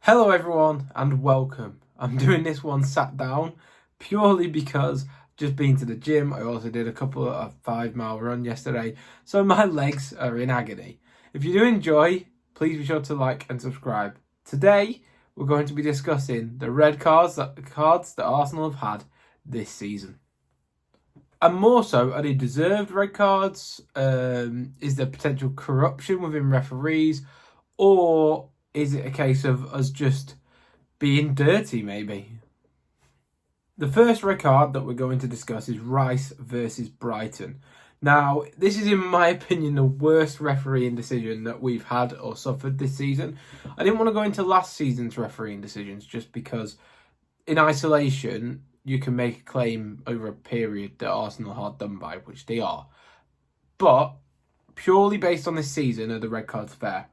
Hello everyone and welcome. I'm doing this one sat down purely because I've just been to the gym. I also did a couple of 5 mile run yesterday, so my legs are in agony. If you do enjoy, please be sure to like and subscribe. Today we're going to be discussing the red cards that Arsenal have had this season. And more so, are they deserved red cards? Is there potential corruption within referees? Or is it a case of us just being dirty, maybe? The first red card that we're going to discuss is Rice versus Brighton. Now, this is, in my opinion, the worst refereeing decision that we've had or suffered this season. I didn't want to go into last season's refereeing decisions just because, in isolation, you can make a claim over a period that Arsenal are hard done by, which they are. But purely based on this season, are the red cards fair?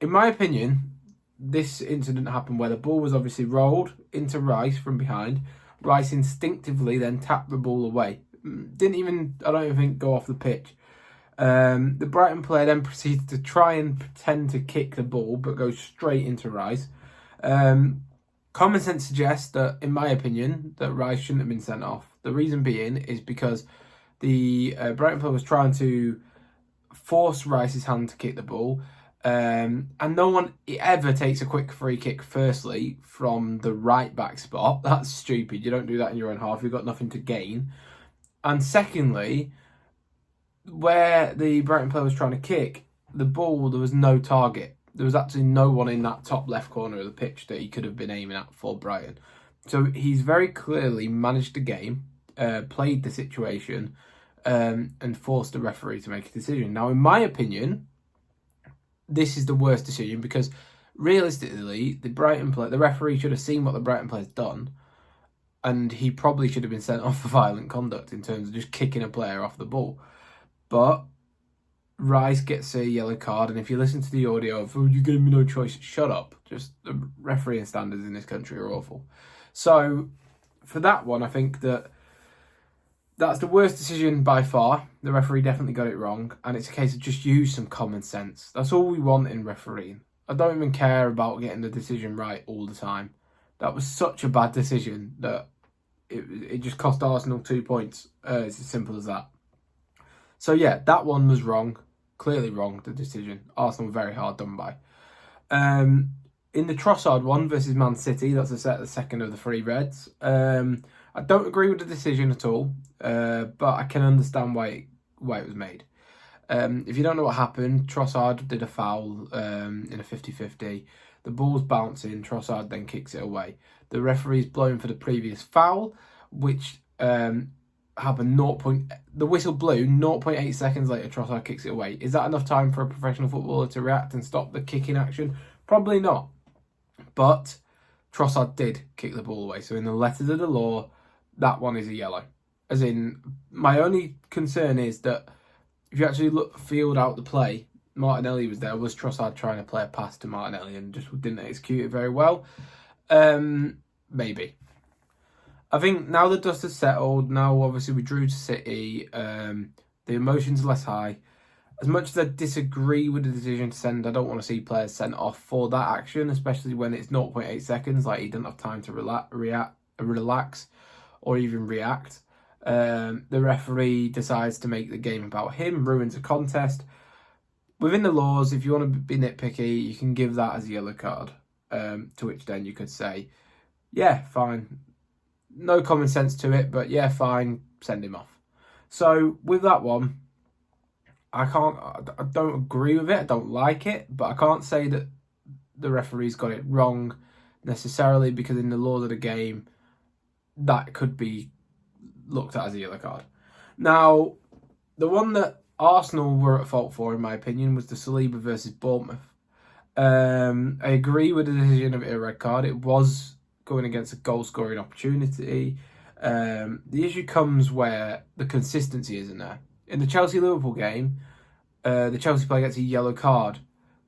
In my opinion, this incident happened where the ball was obviously rolled into Rice from behind. Rice instinctively then tapped the ball away. I don't even think, go off the pitch. The Brighton player then proceeded to try and pretend to kick the ball, but goes straight into Rice. Common sense suggests that, in my opinion, that Rice shouldn't have been sent off. The reason being is because the Brighton player was trying to force Rice's hand to kick the ball. And no one ever takes a quick free kick, firstly, from the right back spot. That's stupid. You don't do that in your own half. You've got nothing to gain. And secondly, where the Brighton player was trying to kick the ball, there was no target. There was actually no one in that top left corner of the pitch that he could have been aiming at for Brighton. So he's very clearly managed the game, played the situation, and forced the referee to make a decision. Now, in my opinion, this is the worst decision because realistically, the referee should have seen what the Brighton player's done, and he probably should have been sent off for violent conduct in terms of just kicking a player off the ball. But Rice gets a yellow card, and if you listen to the audio of "Oh, you gave me no choice," shut up. Just the refereeing standards in this country are awful. So for that one, I think that's the worst decision by far. The referee definitely got it wrong, and it's a case of just use some common sense. That's all we want in refereeing. I don't even care about getting the decision right all the time. That was such a bad decision that it just cost Arsenal 2 points. It's as simple as that. So yeah, that one was wrong. Clearly wrong, the decision. Arsenal were very hard done by. In the Trossard one versus Man City, that's the second of the three reds. I don't agree with the decision at all, but I can understand why it was made. If you don't know what happened, Trossard did a foul in a 50-50. The ball's bouncing, Trossard then kicks it away. The referee's blown for the previous foul, which happened the whistle blew 0.8 seconds later. Trossard kicks it away. Is that enough time for a professional footballer to react and stop the kicking action? Probably not. But Trossard did kick the ball away. So in the letters of the law, that one is a yellow. As in, my only concern is that if you actually field out the play, Martinelli was there. Was Trossard trying to play a pass to Martinelli and just didn't execute it very well? Maybe. I think now the dust has settled, now obviously we drew to City, the emotions are less high. As much as I disagree with the decision to send, I don't want to see players sent off for that action, especially when it's 0.8 seconds, like he didn't have time to relax or even react. The referee decides to make the game about him, ruins a contest. Within the laws, if you want to be nitpicky, you can give that as a yellow card, to which then you could say, yeah, fine. No common sense to it, but yeah, fine, send him off. So with that one, I don't agree with it, I don't like it, but I can't say that the referee's got it wrong necessarily, because in the laws of the game, that could be looked at as a yellow card. Now, the one that Arsenal were at fault for, in my opinion, was the Saliba versus Bournemouth. I agree with the decision of it a red card. It was going against a goal-scoring opportunity. The issue comes where the consistency isn't there. In the Chelsea-Liverpool game, the Chelsea player gets a yellow card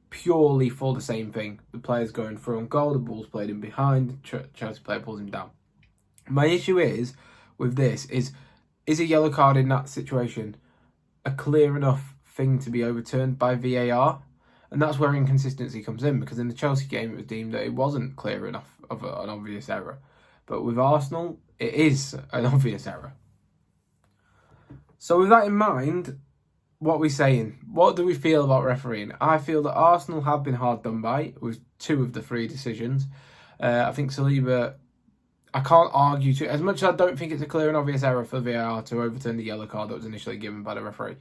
purely for the same thing. The player's going through on goal, the ball's played in behind, the Chelsea player pulls him down. My issue with this is a yellow card in that situation a clear enough thing to be overturned by VAR? And that's where inconsistency comes in, because in the Chelsea game it was deemed that it wasn't clear enough of an obvious error. But with Arsenal, it is an obvious error. So with that in mind, what are we saying? What do we feel about refereeing? I feel that Arsenal have been hard done by with 2 of the 3 decisions. I think Saliba, I can't argue to, as much as I don't think it's a clear and obvious error for VAR to overturn the yellow card that was initially given by the referee.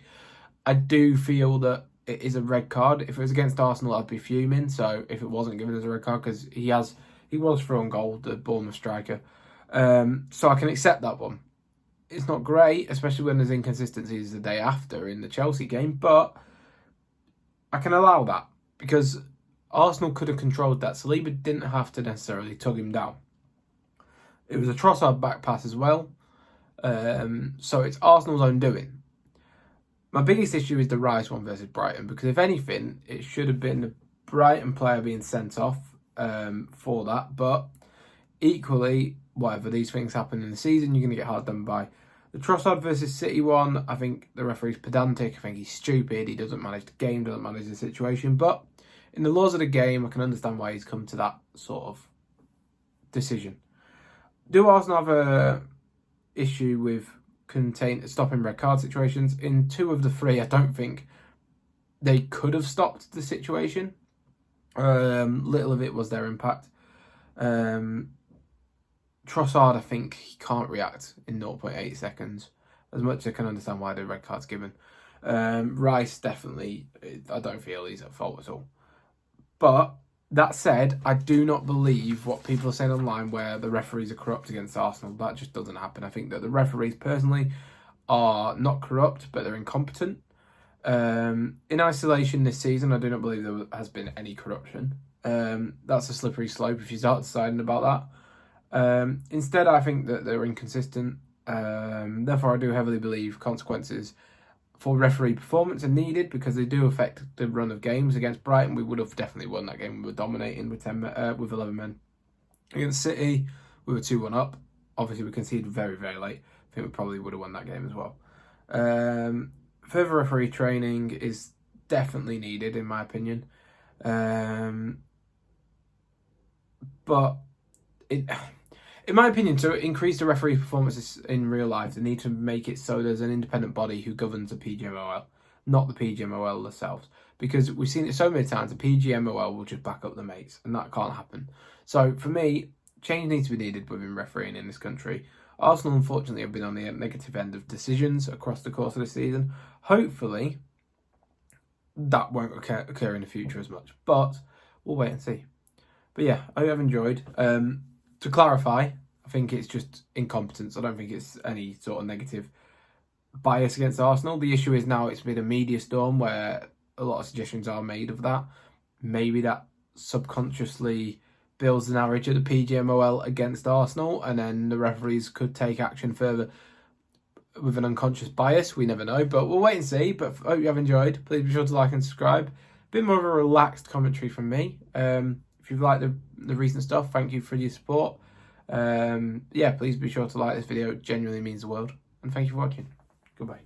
I do feel that it is a red card. If it was against Arsenal, I'd be fuming. So if it wasn't given as a red card, because he was thrown goal, the Bournemouth striker. So I can accept that one. It's not great, especially when there's inconsistencies the day after in the Chelsea game, but I can allow that because Arsenal could have controlled that. Saliba didn't have to necessarily tug him down. It was a Trossard back pass as well, so it's Arsenal's own doing. My biggest issue is the Rice one versus Brighton, because if anything, it should have been the Brighton player being sent off for that, but equally, whatever, these things happen in the season, you're going to get hard done by. The Trossard versus City one, I think the referee's pedantic, I think he's stupid, he doesn't manage the game, doesn't manage the situation, but in the laws of the game, I can understand why he's come to that sort of decision. Do Arsenal have a issue with stopping red card situations? In 2 of the 3, I don't think they could have stopped the situation. Little of it was their impact. Trossard, I think he can't react in 0.8 seconds. As much as I can understand why the red card's given. Rice, definitely, I don't feel he's at fault at all. But that said, I do not believe what people are saying online where the referees are corrupt against Arsenal. That just doesn't happen. I think that the referees personally are not corrupt, but they're incompetent. In isolation this season, I do not believe there has been any corruption. That's a slippery slope if you start deciding about that. Instead, I think that they're inconsistent. Therefore, I do heavily believe consequences for referee performance are needed, because they do affect the run of games. Against Brighton, we would have definitely won that game. We were dominating with 11 men. Against City, we were 2-1 up. Obviously, we conceded very, very late. I think we probably would have won that game as well. Further referee training is definitely needed, in my opinion. But in my opinion, to increase the referee performances in real life, they need to make it so there's an independent body who governs the PGMOL, not the PGMOL themselves. Because we've seen it so many times, the PGMOL will just back up the mates, and that can't happen. So for me, change needs to be needed within refereeing in this country. Arsenal, unfortunately, have been on the negative end of decisions across the course of the season. Hopefully, that won't occur in the future as much, but we'll wait and see. But yeah, I hope you have enjoyed. To clarify, I think it's just incompetence. I don't think it's any sort of negative bias against Arsenal. The issue is now it's been a media storm where a lot of suggestions are made of that. Maybe that subconsciously builds the narrative of the PGMOL against Arsenal, and then the referees could take action further with an unconscious bias. We never know, but we'll wait and see. But I hope you have enjoyed. Please be sure to like and subscribe. A bit more of a relaxed commentary from me. If you've liked the recent stuff, thank you for your support. Yeah, please be sure to like this video. It genuinely means the world. And thank you for watching. Goodbye.